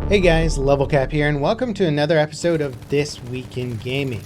Hey guys, LevelCap here, and welcome to another episode of This Week in Gaming.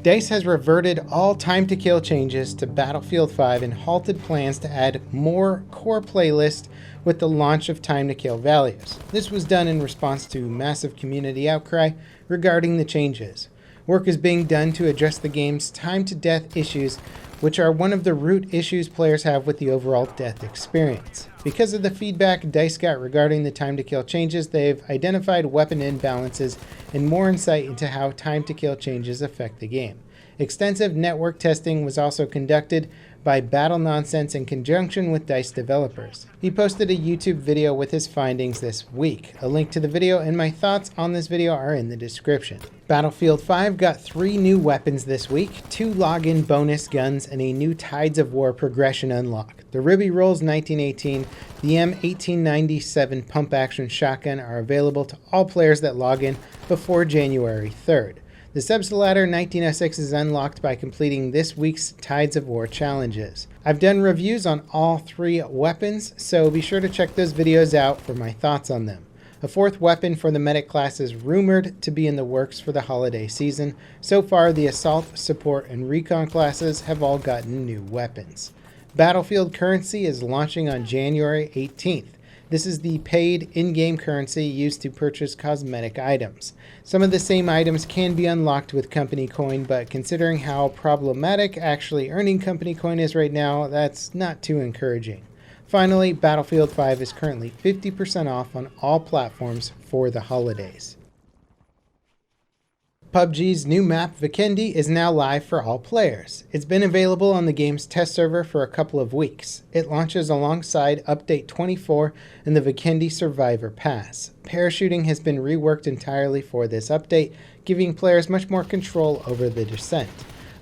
DICE has reverted all time to kill changes to Battlefield 5 and halted plans to add more core playlists with the launch of time to kill values. This was done in response to massive community outcry regarding the changes. Work is being done to address the game's time to death issues, which are one of the root issues players have with the overall death experience. Because of the feedback DICE got regarding the time to kill changes, they've identified weapon imbalances and more insight into how time to kill changes affect the game. Extensive network testing was also conducted by Battle Nonsense in conjunction with DICE developers. He posted a YouTube video with his findings this week. A link to the video and my thoughts on this video are in the description. Battlefield 5 got 3 new weapons this week, 2 login bonus guns, and a new Tides of War progression unlock. The Ruby Rolls 1918, the M1897 pump action shotgun are available to all players that log in before January 3rd. The Subs Ladder 1906 is unlocked by completing this week's Tides of War challenges. I've done reviews on all 3 weapons, so be sure to check those videos out for my thoughts on them. A 4th weapon for the medic class is rumored to be in the works for the holiday season. So far, the Assault, Support, and Recon classes have all gotten new weapons. Battlefield currency is launching on January 18th. This is the paid in-game currency used to purchase cosmetic items. Some of the same items can be unlocked with company coin, but considering how problematic actually earning company coin is right now, that's not too encouraging. Finally, Battlefield 5 is currently 50% off on all platforms for the holidays. PUBG's new map, VIKENDI, is now live for all players. It's been available on the game's test server for a couple of weeks. It launches alongside Update 24 and the VIKENDI Survivor Pass. Parachuting has been reworked entirely for this update, giving players much more control over the descent.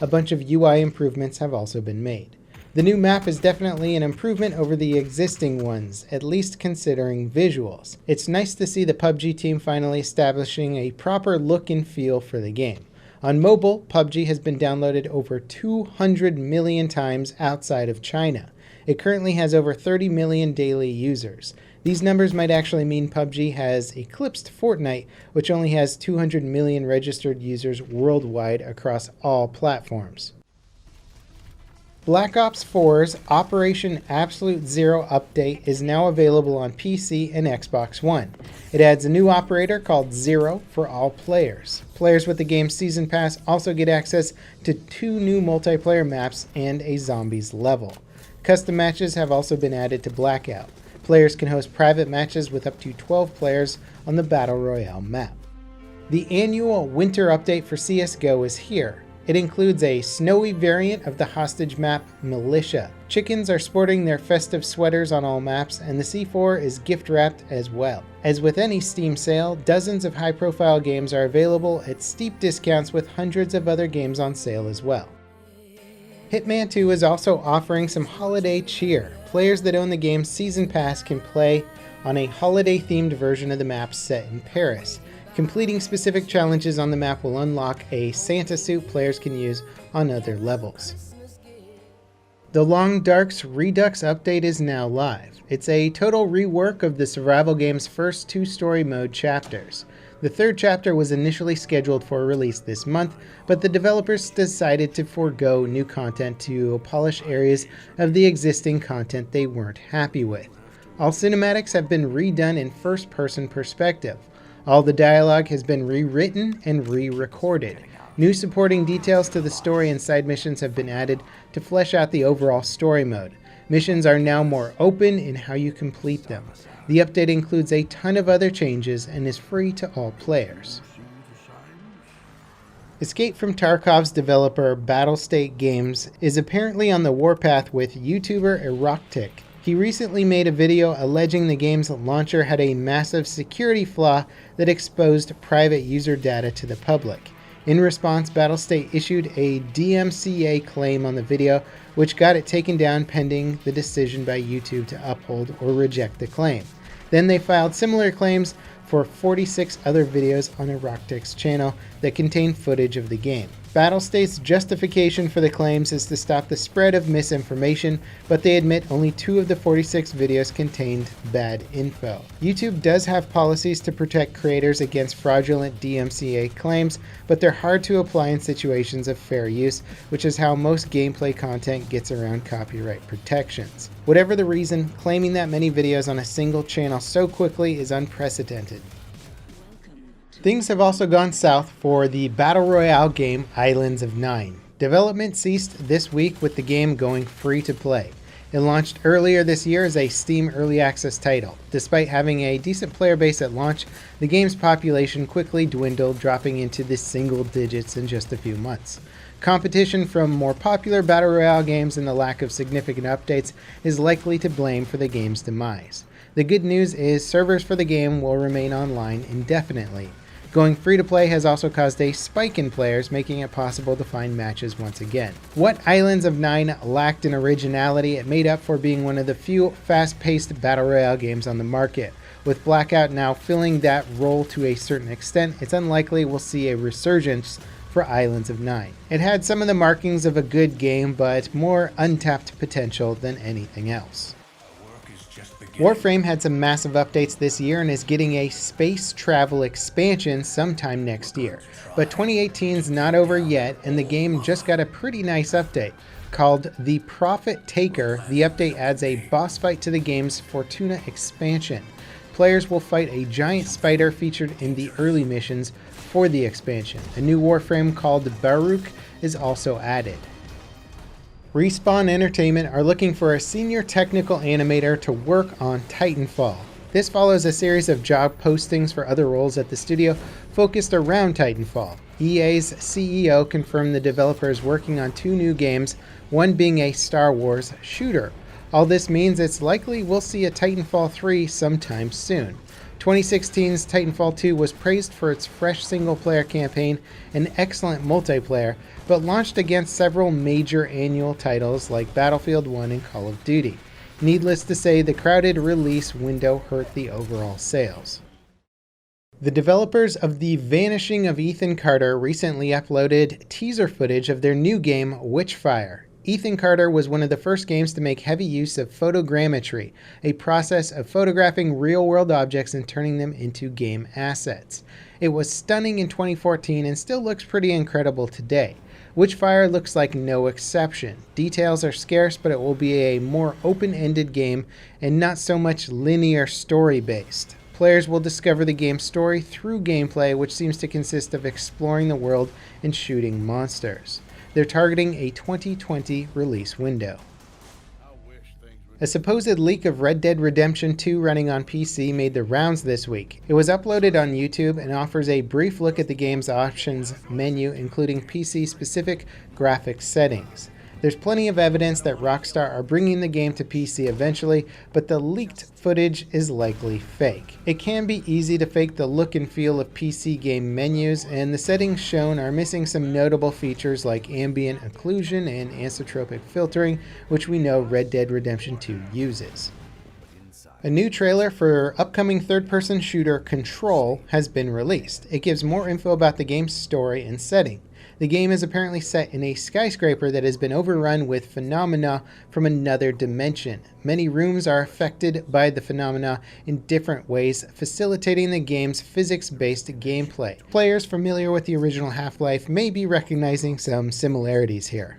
A bunch of UI improvements have also been made. The new map is definitely an improvement over the existing ones, at least considering visuals. It's nice to see the PUBG team finally establishing a proper look and feel for the game. On mobile, PUBG has been downloaded over 200 million times outside of China. It currently has over 30 million daily users. These numbers might actually mean PUBG has eclipsed Fortnite, which only has 200 million registered users worldwide across all platforms. Black Ops 4's Operation Absolute Zero update is now available on PC and Xbox One. It adds a new operator called Zero for all players. Players with the game's Season Pass also get access to 2 new multiplayer maps and a zombies level. Custom matches have also been added to Blackout. Players can host private matches with up to 12 players on the Battle Royale map. The annual winter update for CSGO is here. It includes a snowy variant of the hostage map, Militia. Chickens are sporting their festive sweaters on all maps, and the C4 is gift-wrapped as well. As with any Steam sale, dozens of high-profile games are available at steep discounts with hundreds of other games on sale as well. Hitman 2 is also offering some holiday cheer. Players that own the game's Season Pass can play on a holiday-themed version of the map set in Paris. Completing specific challenges on the map will unlock a Santa suit players can use on other levels. The Long Dark's REDUX update is now live. It's a total rework of the survival game's first 2 story mode chapters. The 3rd chapter was initially scheduled for release this month, but the developers decided to forego new content to polish areas of the existing content they weren't happy with. All cinematics have been redone in first-person perspective. All the dialogue has been rewritten and re-recorded. New supporting details to the story and side missions have been added to flesh out the overall story mode. Missions are now more open in how you complete them. The update includes a ton of other changes and is free to all players. Escape from Tarkov's developer Battlestate Games is apparently on the warpath with YouTuber Eroctic. He recently made a video alleging the game's launcher had a massive security flaw that exposed private user data to the public. In response, Battlestate issued a DMCA claim on the video, which got it taken down pending the decision by YouTube to uphold or reject the claim. Then they filed similar claims for 46 other videos on Eroctic's channel that contain footage of the game. Battlestate's justification for the claims is to stop the spread of misinformation, but they admit only 2 of the 46 videos contained bad info. YouTube does have policies to protect creators against fraudulent DMCA claims, but they're hard to apply in situations of fair use, which is how most gameplay content gets around copyright protections. Whatever the reason, claiming that many videos on a single channel so quickly is unprecedented. Things have also gone south for the Battle Royale game Islands of NYNE. Development ceased this week with the game going free to play. It launched earlier this year as a Steam Early Access title. Despite having a decent player base at launch, the game's population quickly dwindled, dropping into the single digits in just a few months. Competition from more popular Battle Royale games and the lack of significant updates is likely to blame for the game's demise. The good news is servers for the game will remain online indefinitely. Going free to play has also caused a spike in players, making it possible to find matches once again. What Islands of NYNE lacked in originality, it made up for being one of the few fast-paced Battle Royale games on the market. With Blackout now filling that role to a certain extent, it's unlikely we'll see a resurgence for Islands of NYNE. It had some of the markings of a good game, but more untapped potential than anything else. Warframe had some massive updates this year and is getting a space travel expansion sometime next year. But 2018's not over yet, and the game just got a pretty nice update. Called The Prophet Taker, the update adds a boss fight to the game's Fortuna expansion. Players will fight a giant spider featured in the early missions for the expansion. A new Warframe called Baruch is also added. Respawn Entertainment are looking for a senior technical animator to work on Titanfall. This follows a series of job postings for other roles at the studio focused around Titanfall. EA's CEO confirmed the developer is working on 2 new games, one being a Star Wars shooter. All this means it's likely we'll see a Titanfall 3 sometime soon. 2016's Titanfall 2 was praised for its fresh single-player campaign and excellent multiplayer, but launched against several major annual titles like Battlefield 1 and Call of Duty. Needless to say, the crowded release window hurt the overall sales. The developers of The Vanishing of Ethan Carter recently uploaded teaser footage of their new game, WITCHFIRE. Ethan Carter was one of the first games to make heavy use of photogrammetry, a process of photographing real-world objects and turning them into game assets. It was stunning in 2014 and still looks pretty incredible today. WITCHFIRE looks like no exception. Details are scarce, but it will be a more open-ended game and not so much linear story-based. Players will discover the game's story through gameplay, which seems to consist of exploring the world and shooting monsters. They're targeting a 2020 release window. A supposed leak of Red Dead Redemption 2 running on PC made the rounds this week. It was uploaded on YouTube and offers a brief look at the game's options menu, including PC-specific graphics settings. There's plenty of evidence that Rockstar are bringing the game to PC eventually, but the leaked footage is likely fake. It can be easy to fake the look and feel of PC game menus, and the settings shown are missing some notable features like ambient occlusion and anisotropic filtering, which we know Red Dead Redemption 2 uses. A new trailer for upcoming third-person shooter Control has been released. It gives more info about the game's story and setting. The game is apparently set in a skyscraper that has been overrun with phenomena from another dimension. Many rooms are affected by the phenomena in different ways, facilitating the game's physics-based gameplay. Players familiar with the original Half-Life may be recognizing some similarities here.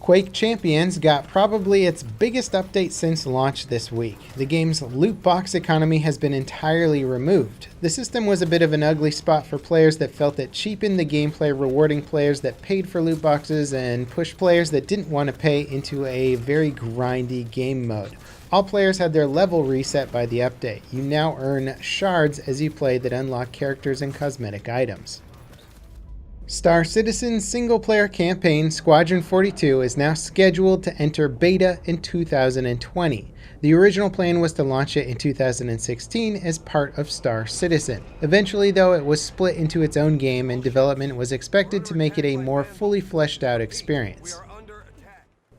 QUAKE Champions got probably its biggest update since launch this week. The game's loot box economy has been entirely removed. The system was a bit of an ugly spot for players that felt it cheapened the gameplay, rewarding players that paid for loot boxes and pushed players that didn't want to pay into a very grindy game mode. All players had their level reset by the update. You now earn shards as you play that unlock characters and cosmetic items. Star Citizen's single-player campaign, Squadron 42, is now scheduled to enter beta in 2020. The original plan was to launch it in 2016 as part of Star Citizen. Eventually, though, it was split into its own game, and development was expected to make it a more fully fleshed-out experience.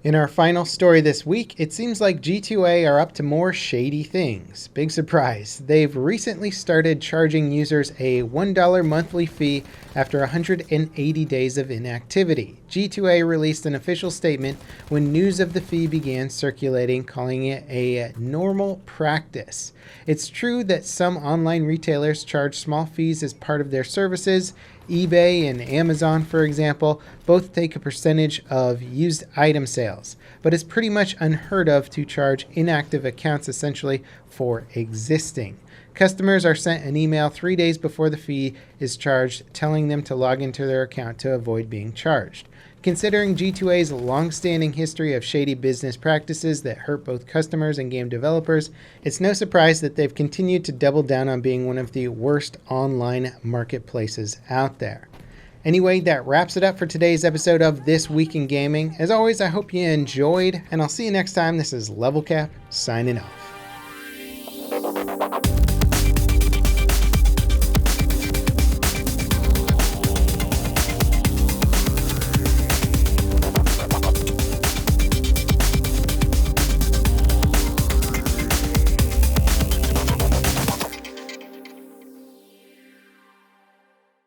In our final story this week, it seems like G2A are up to more shady things. Big surprise. They've recently started charging users a $1 monthly fee after 180 days of inactivity. G2A released an official statement when news of the fee began circulating, calling it a normal practice. It's true that some online retailers charge small fees as part of their services. eBay and Amazon, for example, both take a percentage of used item sales, but it's pretty much unheard of to charge inactive accounts essentially for existing. Customers are sent an email 3 days before the fee is charged, telling them to log into their account to avoid being charged. Considering G2A's long-standing history of shady business practices that hurt both customers and game developers, it's no surprise that they've continued to double down on being one of the worst online marketplaces out there. Anyway, that wraps it up for today's episode of This Week in Gaming. As always, I hope you enjoyed, and I'll see you next time. This is Level Cap, signing off.